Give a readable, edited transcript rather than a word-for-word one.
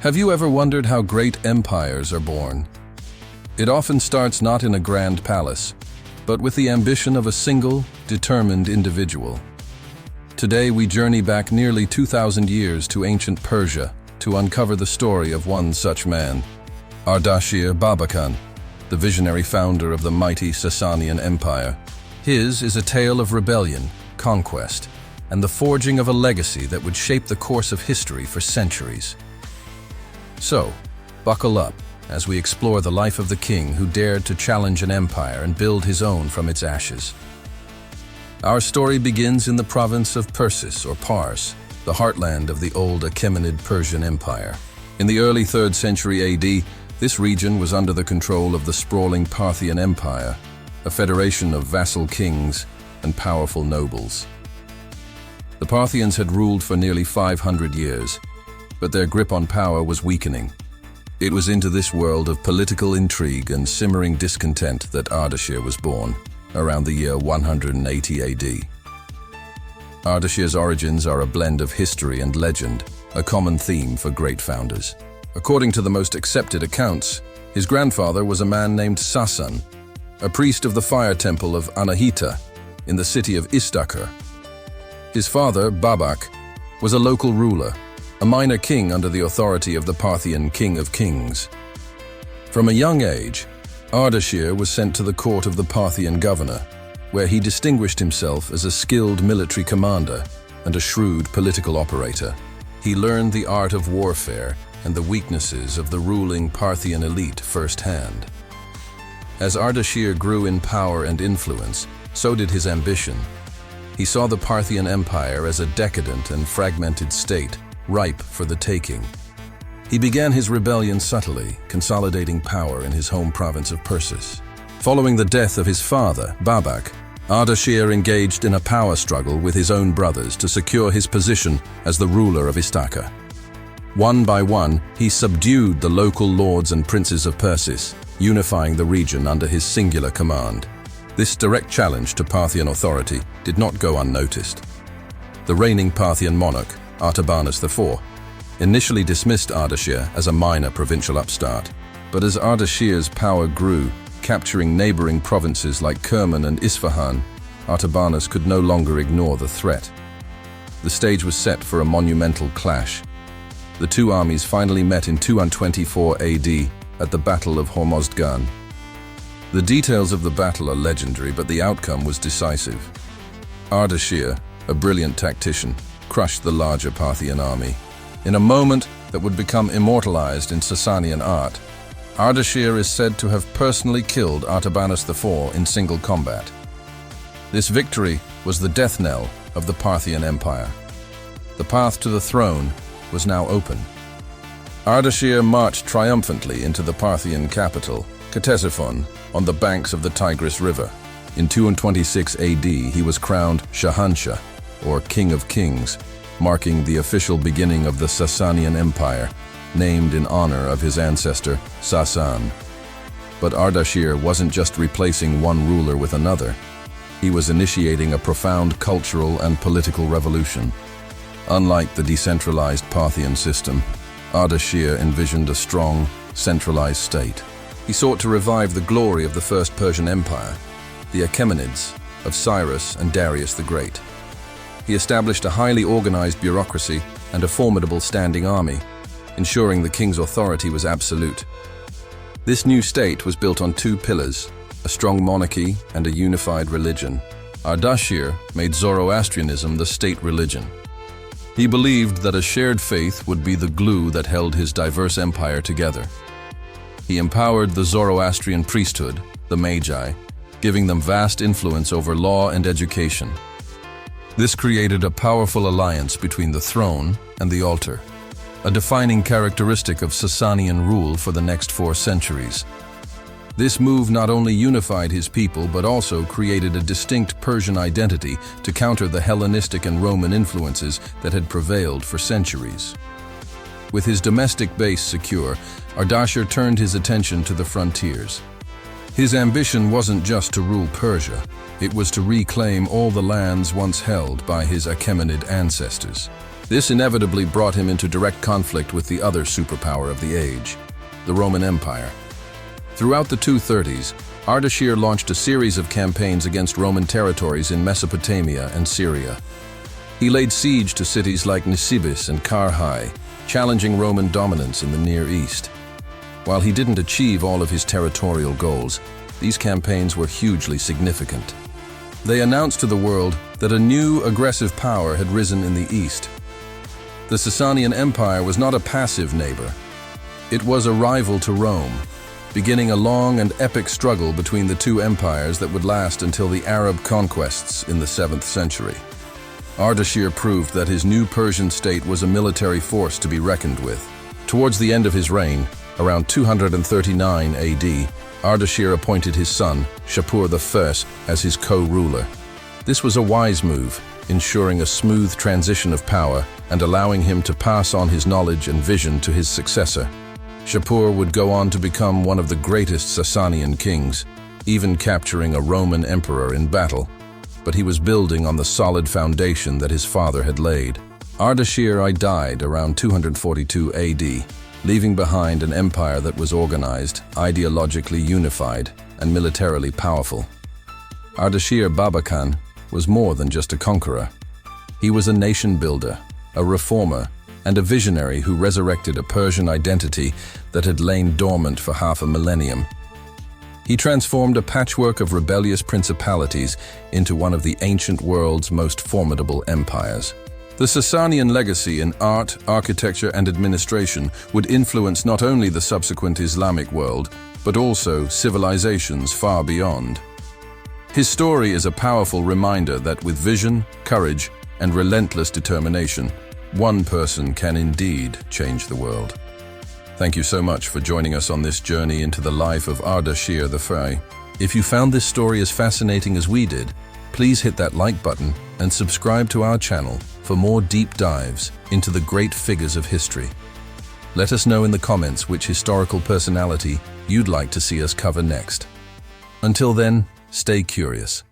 Have you ever wondered how great empires are born? It often starts not in a grand palace, but with the ambition of a single, determined individual. Today we journey back nearly 2,000 years to ancient Persia to uncover the story of one such man, Ardashir I, the visionary founder of the mighty Sassanian Empire. His is a tale of rebellion, conquest, and the forging of a legacy that would shape the course of history for centuries. So, buckle up as we explore the life of the king who dared to challenge an empire and build his own from its ashes. Our story begins in the province of Persis, or Pars, the heartland of the old Achaemenid Persian Empire. In the early 3rd century AD, this region was under the control of the sprawling Parthian Empire, a federation of vassal kings and powerful nobles. The Parthians had ruled for nearly 500 years, but their grip on power was weakening. It was into this world of political intrigue and simmering discontent that Ardashir was born, around the year 180 AD. Ardashir's origins are a blend of history and legend, a common theme for great founders. According to the most accepted accounts, his grandfather was a man named Sasan, a priest of the fire temple of Anahita in the city of Istakhr. His father, Babak, was a local ruler, a minor king under the authority of the Parthian King of Kings. From a young age, Ardashir was sent to the court of the Parthian governor, where he distinguished himself as a skilled military commander and a shrewd political operator. He learned the art of warfare and the weaknesses of the ruling Parthian elite firsthand. As Ardashir grew in power and influence, so did his ambition. He saw the Parthian Empire as a decadent and fragmented state, ripe for the taking. He began his rebellion subtly, consolidating power in his home province of Persis. Following the death of his father, Babak, Ardashir engaged in a power struggle with his own brothers to secure his position as the ruler of Istakhr. One by one, he subdued the local lords and princes of Persis, unifying the region under his singular command. This direct challenge to Parthian authority did not go unnoticed. The reigning Parthian monarch, Artabanus IV, initially dismissed Ardashir as a minor provincial upstart, but as Ardashir's power grew, capturing neighboring provinces like Kerman and Isfahan, Artabanus could no longer ignore the threat. The stage was set for a monumental clash. The two armies finally met in 224 AD at the Battle of Hormozgan. The details of the battle are legendary, but the outcome was decisive. Ardashir, a brilliant tactician, crushed the larger Parthian army. In a moment that would become immortalized in Sassanian art, Ardashir is said to have personally killed Artabanus IV in single combat. This victory was the death knell of the Parthian Empire. The path to the throne was now open. Ardashir marched triumphantly into the Parthian capital, Ctesiphon, on the banks of the Tigris River. In 226 AD, he was crowned Shahanshah, or King of Kings, marking the official beginning of the Sassanian Empire, named in honor of his ancestor, Sasan. But Ardashir wasn't just replacing one ruler with another. He was initiating a profound cultural and political revolution. Unlike the decentralized Parthian system, Ardashir envisioned a strong, centralized state. He sought to revive the glory of the First Persian Empire, the Achaemenids of Cyrus and Darius the Great. He established a highly organized bureaucracy and a formidable standing army, ensuring the king's authority was absolute. This new state was built on two pillars, a strong monarchy and a unified religion. Ardashir made Zoroastrianism the state religion. He believed that a shared faith would be the glue that held his diverse empire together. He empowered the Zoroastrian priesthood, the Magi, giving them vast influence over law and education. This created a powerful alliance between the throne and the altar, a defining characteristic of Sassanian rule for the next 4 centuries. This move not only unified his people but also created a distinct Persian identity to counter the Hellenistic and Roman influences that had prevailed for centuries. With his domestic base secure, Ardashir turned his attention to the frontiers. His ambition wasn't just to rule Persia, it was to reclaim all the lands once held by his Achaemenid ancestors. This inevitably brought him into direct conflict with the other superpower of the age, the Roman Empire. Throughout the 230s, Ardashir launched a series of campaigns against Roman territories in Mesopotamia and Syria. He laid siege to cities like Nisibis and Karhai, challenging Roman dominance in the Near East. While he didn't achieve all of his territorial goals, these campaigns were hugely significant. They announced to the world that a new aggressive power had risen in the East. The Sassanian Empire was not a passive neighbor. It was a rival to Rome, beginning a long and epic struggle between the two empires that would last until the Arab conquests in the 7th century. Ardashir proved that his new Persian state was a military force to be reckoned with. Towards the end of his reign, around 239 AD, Ardashir appointed his son, Shapur I, as his co-ruler. This was a wise move, ensuring a smooth transition of power and allowing him to pass on his knowledge and vision to his successor. Shapur would go on to become one of the greatest Sassanian kings, even capturing a Roman emperor in battle. But he was building on the solid foundation that his father had laid. Ardashir I died around 242 AD, leaving behind an empire that was organized, ideologically unified, and militarily powerful. Ardashir Babakan was more than just a conqueror. He was a nation builder, a reformer, and a visionary who resurrected a Persian identity that had lain dormant for half a millennium. He transformed a patchwork of rebellious principalities into one of the ancient world's most formidable empires. The Sassanian legacy in art, architecture, and administration would influence not only the subsequent Islamic world, but also civilizations far beyond. His story is a powerful reminder that with vision, courage, and relentless determination, one person can indeed change the world. Thank you so much for joining us on this journey into the life of Ardashir I. If you found this story as fascinating as we did, please hit that like button and subscribe to our channel for more deep dives into the great figures of history. Let us know in the comments which historical personality you'd like to see us cover next. Until then, stay curious.